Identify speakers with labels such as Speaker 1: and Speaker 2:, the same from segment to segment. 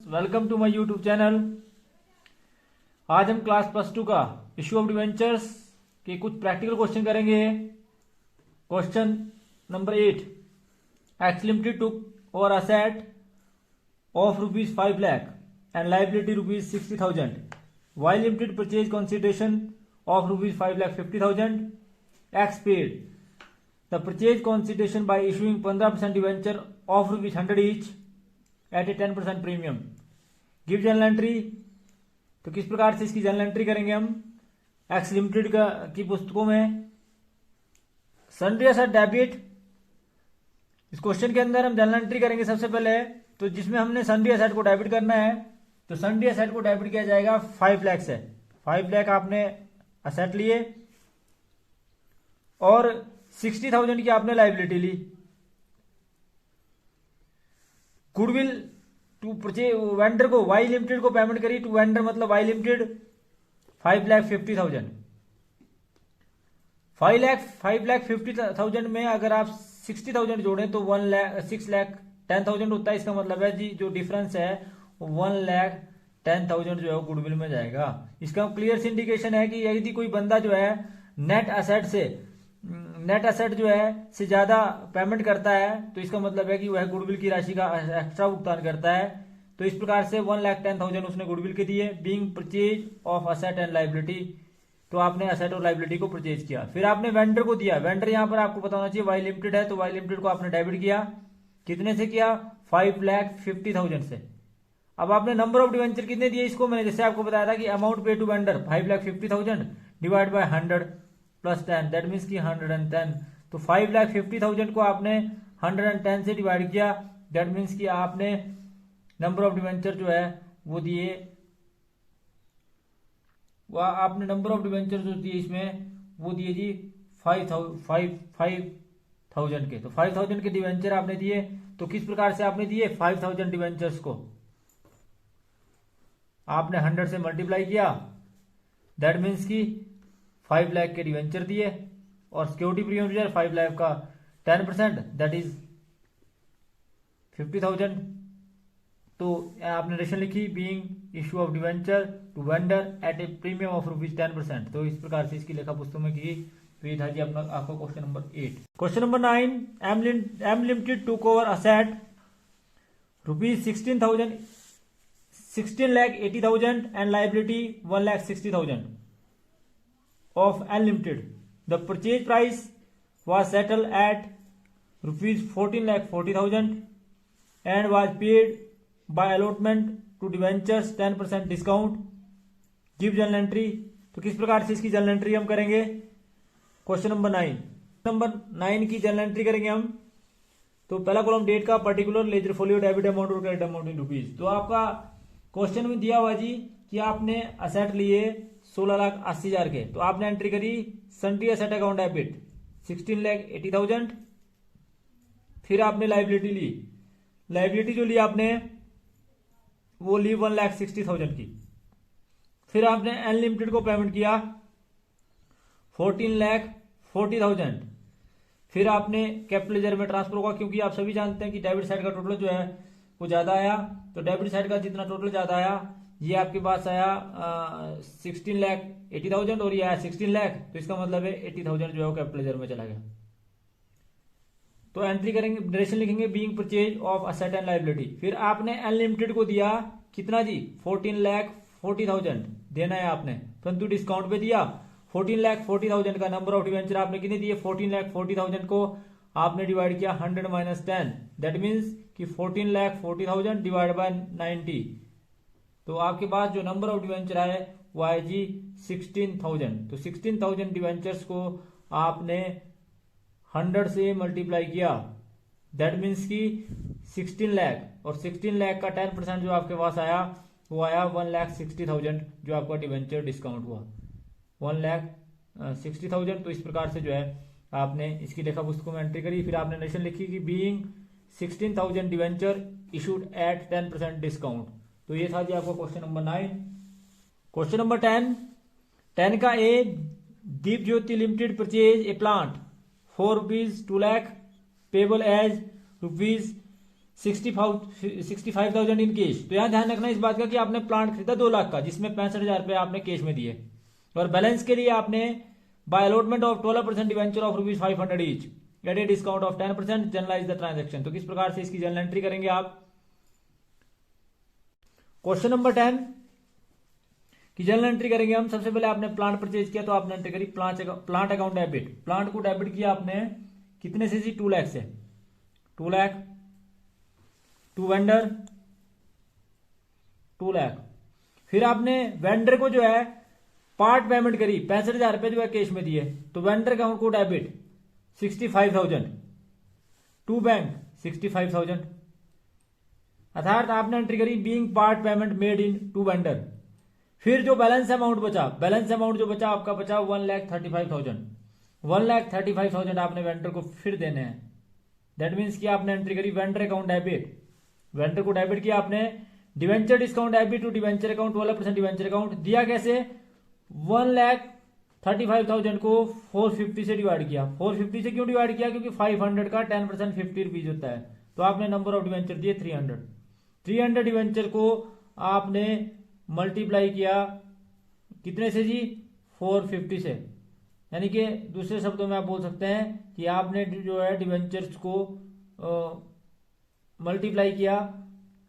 Speaker 1: Welcome to my YouTube channel. आज हम class +2 का इशू ऑफ डिवेंचर्स के कुछ प्रैक्टिकल क्वेश्चन करेंगे। Question number 8, X limited took over asset of ₹5 lakh and liability ₹60,000 Y limited purchase consideration of ₹5,50,000 X paid the purchase consideration by issuing 15% debenture of ₹100 each at a 10% premium. Give journal entry. तो किस प्रकार से इसकी journal entry करेंगे हम x limited की पुस्तकों में। सन्ड्री एसेट डेबिट, इस क्वेश्चन के अंदर हम जर्नल एंट्री करेंगे सबसे पहले। तो जिसमें हमने सन्ड्री एसेट को डेबिट करना है, तो सन्ड्री एसेट को डेबिट किया जाएगा 5 लाख से। 5 लाख आपने एसेट लिए और 60,000 की आपने लाइबिलिटी ली। गुडविल टू परचेज वेंडर को वाई लिमिटेड को पेमेंट करी टू वेंडर, मतलब वाई लिमिटेड 5,50,000। 5,50,000 में अगर आप 60,000 जोड़ें तो 6,10,000 होता है। इसका मतलब है जी जो डिफरेंस है 1,10,000 जो है वो गुडविल में जाएगा। इसका क्लियर सी इंडिकेशन है कि यदि कोई बंदा जो है नेट एसेट जो है से ज्यादा पेमेंट करता है तो इसका मतलब है कि वह गुडविल की राशि का एक्स्ट्रा भुगतान करता है। तो इस प्रकार से 1,10,000 उसने गुडविल के दिए। Being purchase of asset and liability, तो आपने असेट और लाइबिलिटी को परचेज किया। फिर आपने वेंडर को दिया। वेंडर यहां पर आपको पता होना चाहिए वाई लिमिटेड है, तो वाई लिमिटेड को आपने डेबिट किया। कितने से किया? 5,50,000 से। अब आपने नंबर ऑफ डिवेंचर कितने दिए इसको, मैंने जैसे आपको बताया था कि amount pay to vendor 5,50,000 divide by 100 plus 10, that means की 110। तो 5,50,000 को आपने 110 से डिवाइड किया, दैट मीन्स कि आपने नंबर ऑफ डिवेंचर जो है वो दिए, वह आपने नंबर ऑफ डिवेंचर जो दिए इसमें वो दिए जी 5,000 के। तो 5,000 के डिवेंचर आपने दिए। तो किस प्रकार से आपने दिए? 5,000 डिवेंचर्स को आपने 100 से मल्टीप्लाई किया, दैट मीन्स की 5 लाख के डिवेंचर दिए और सिक्योरिटी प्रीमियम जो है 5 लाख का 10%, दैट इज 50,000। तो आपने रेशन लिखी, being issue of debenture to vendor at a premium of ₹10%। तो इस प्रकार से इसकी लेखा पुस्तक में की। तो ये था जी अपना आपका question number 8। Question number 9, M limited took over asset ₹16,80,000 and liability 1,60,000 of N Limited. The purchase price was settled at ₹14,40,000 and was paid by allotment to debentures 10% discount. Give journal entry. तो किस प्रकार से इसकी journal entry हम करेंगे? Question number 9 की journal entry करेंगे हम। तो पहला कॉलम डेट का, particular, ledger folio, debit amount और क्रेडिट अमाउंट इन रुपीज। तो आपका क्वेश्चन में दिया हुआ जी कि आपने असेट लिए 16,80,000 के। तो आपने एंट्री करी सन्ड्री एसेट अकाउंट डेबिट 16,80,000। फिर आपने लाइबिलिटी ली। लाइबिलिटी जो ली आपने वो ली 1,60,000 की। फिर आपने एन लिमिटेड को पेमेंट किया 14,40,000। फिर आपने कैपिटल लेजर में ट्रांसफर होगा, क्योंकि आप सभी जानते हैं कि डेबिट साइड का टोटल जो है वो ज्यादा आया। तो डेबिट साइड का जितना टोटल ज्यादा आया, ये आपके पास आया 16,80,000 और ये आया 16 लाख। तो इसका मतलब है 80,000 जो है वो कैपिटल लेजर में चला गया। तो एंट्री करेंगे, डायरेक्शन लिखेंगे being purchase of asset and liability. फिर आपने अनलिमिटेड को दिया कितना जी? 14,40,000 देना है आपने, परंतु डिस्काउंट पे दिया 14,40,000 का। नंबर ऑफ डिवेंचर आपने कितने दिए? 14,40,000 को आपने डिवाइड किया 100 - 10, दैट मीन्स कि 14,40,000 डिवाइड बाय 90। तो आपके पास जो नंबर ऑफ डिवेंचर आए वो आए जी 16,000। तो 16,000 डिवेंचर्स को आपने 100 से मल्टीप्लाई किया, दैट मीन्स की 16 लाख, और 16 लाख का 10% जो आपके पास आया वो आया 1,60,000 जो आपका डिवेंचर डिस्काउंट हुआ 1,60,000। तो इस प्रकार से जो है आपने इसकी लेखा पुस्तकों में एंट्री करी। फिर आपने नेशन लिखी कि being 16,000 debenture issued at 10% discount. तो ये था जी आपका क्वेश्चन नंबर 9। क्वेश्चन नंबर 10 का A, Deep Jyoti limited purchase a plant for ₹2 lakh payable as 65,000 in cash. तो यहाँ ध्यान रखना इस बात का कि आपने प्लांट खरीदा 2 लाख का, जिसमें 65,000 रुपये आपने कैश में दिए, और बैलेंस के लिए आपने by allotment of 12% debenture of ₹500 each at a discount of 10% journalise the transaction. तो किस प्रकार से इसकी जर्नल एंट्री करेंगे आप। क्वेश्चन नंबर 10 की जर्नल एंट्री करेंगे हम। सबसे पहले आपने प्लांट परचेज किया तो आपने एंट्री करी प्लांट अकाउंट डेबिट। प्लांट को डेबिट किया आपने कितने से जी, 2 लाख से, 2 लाख टू वेंडर 2 लाख। फिर आपने वेंडर को जो है पार्ट पेमेंट करी 65,000 रुपए जो है कैश में दिए, तो वेंडर अकाउंट को डेबिट 65,000 टू बैंक 65,000। अर्थात आपने एंट्री करी being part payment made in to vendor. फिर जो बैलेंस अमाउंट बचा, बैलेंस अमाउंट जो बचा आपका बचा 1,35,000। 1,35,000 आपने वेंडर को फिर देने हैं। दैट मीन्स कि आपने एंट्री करी वेंडर अकाउंट डेबिट। वेंडर को डेबिट किया आपने debenture discount debit to debenture account 12% debenture account. दिया कैसे, 1,35,000 को 450 से डिवाइड किया। 450 से क्यों डिवाइड किया, क्योंकि 500 का 10% 50 रुपीज होता है। तो आपने नंबर ऑफ डिवेंचर दिए 300। 300 डिवेंचर को आपने मल्टीप्लाई किया कितने से जी, 450 से। यानी कि दूसरे शब्दों में आप बोल सकते हैं कि आपने जो है डिवेंचर्स को मल्टीप्लाई किया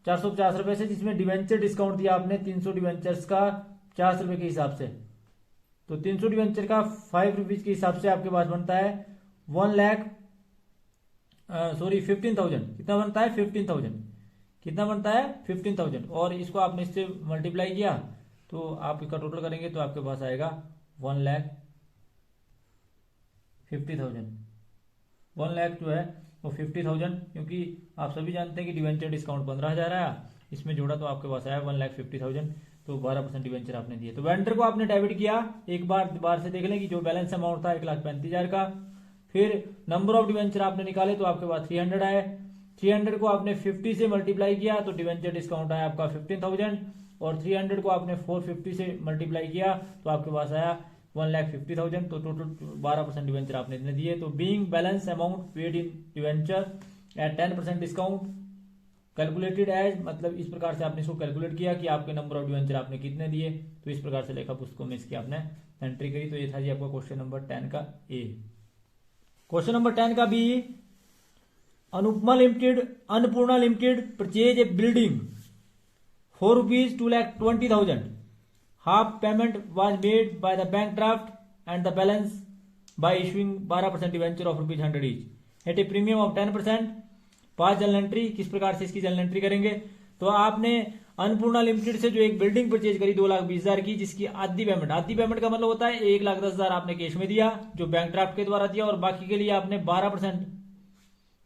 Speaker 1: 450 रुपए से, जिसमें डिवेंचर डिस्काउंट दिया आपने 300 डिवेंचर्स का 40 रुपए के हिसाब से। तो 300 डिवेंचर का 5 रुपीज के हिसाब से आपके पास बनता है 15,000। कितना बनता है, 15,000। कितना बनता है, 15,000। और इसको आपने इससे मल्टीप्लाई किया तो आप इसका टोटल करेंगे तो आपके पास आएगा 1,50,000। 1 लाख जो है वो 50,000, क्योंकि आप सभी जानते हैं कि डिवेंचर डिस्काउंट 15,000 आया, इसमें जोड़ा तो आपके पास आया 1,50,000। तो 12% डिवेंचर आपने दिए। तो वेंडर को आपने डेबिट किया, एक बार से देख लें कि जो बैलेंस अमाउंट था 1,35,000 का। फिर नंबर ऑफ डिवेंचर आपने निकाले तो आपके पास 300 आए। 300 को आपने 50 से मल्टीप्लाई किया तो डिवेंचर डिस्काउंट आया आपका 15,000, और 300 को आपने 450 से मल्टीप्लाई किया तो आपके पास आया 1,50,000। तो टोटल 12% डिवेंचर आपने इतने दिए। तो being balance amount paid in debenture at 10% discount calculated as, मतलब इस प्रकार से आपने इसको कैलकुलेट किया कि आपके नंबर ऑफ डिवेंचर आपने कितने दिए। तो इस प्रकार से लेखा पुस्तकों में इसकी आपने एंट्री करी। तो ये था जी आपका क्वेश्चन नंबर 10 का ए। क्वेश्चन नंबर 10 का B, Anupama limited Annapurna limited purchase a building for ₹2,20,000। Half payment was made by the bank draft and the balance by issuing 12% debenture of ₹100 each at a premium of 10%। पांच general entry. किस प्रकार से इसकी general entry करेंगे, तो आपने Annapurna limited से जो एक बिल्डिंग परचेज करी 2,20,000 की, जिसकी आधी पेमेंट का मतलब होता है 1,10,000 आपने कैश में दिया जो बैंक ड्राफ्ट के द्वारा दिया, और बाकी के लिए आपने 12%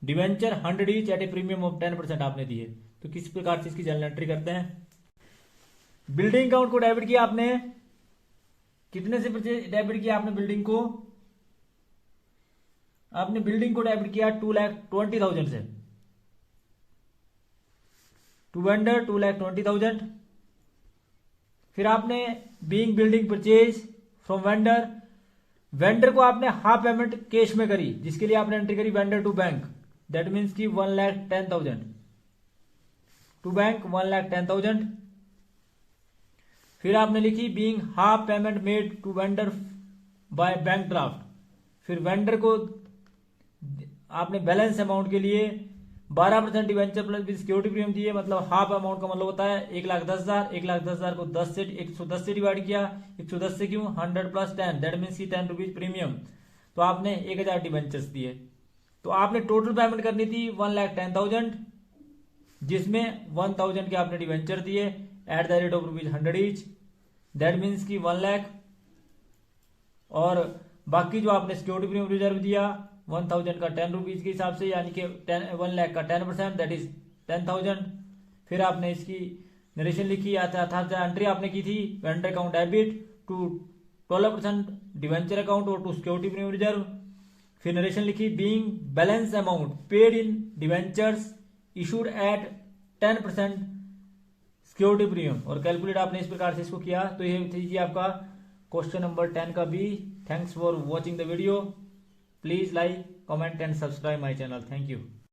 Speaker 1: debenture 100 each at a premium of 10% आपने दिए। तो किस प्रकार से इसकी जनरल एंट्री करते हैं। बिल्डिंग अकाउंट को डेबिट किया आपने कितने से डेबिट किया आपने बिल्डिंग को, डेबिट किया 2,20,000 से। To vendor 2,20,000। फिर आपने being building purchase from vendor को आपने हाफ पेमेंट कैश में करी, जिसके लिए आपने एंट्री करी vendor to bank. That means की 1,10,000 टू बैंक 1,10,000। फिर आपने लिखी being half payment made to vendor by bank draft. फिर वेंडर को आपने बैलेंस अमाउंट के लिए 12% डिवेंचर प्लस सिक्योरिटी प्रीमियम दिए, मतलब हाफ अमाउंट का मतलब होता है 1,10,000। 1,10,000 को 110 से डिवाइड किया। 110 से क्यों, 100 प्लस 10, दैट मीन्स की 10 रुपीज प्रीमियम। तो आपने 1,000 डिवेंचर्स दिए। तो आपने टोटल पेमेंट करनी थी 1,10,000, जिसमें 1,000 के आपने डिवेंचर दिए at the rate of ₹100 each, that means की 1 लाख। और बाकी जो आपने सिक्योरिटी प्रीमियम रिजर्व दिया 1,000 का 10 रुपीज के हिसाब से, यानी कि 1 लाख का 10%, दैट इज 10,000। फिर आपने इसकी नरेशन लिखी, अर्थात एंट्री आपने की थी vendor account debit to 12% debenture account और टू सिक्योरिटी प्रीमियम रिजर्व। फिर नरेशन लिखी being balance amount paid in debentures issued at 10% security premium, और कैलकुलेट आपने इस प्रकार से इसको किया। तो ये थी जी आपका क्वेश्चन नंबर 10 का B. Thanks for watching the video. Please like, comment and subscribe my channel. Thank you.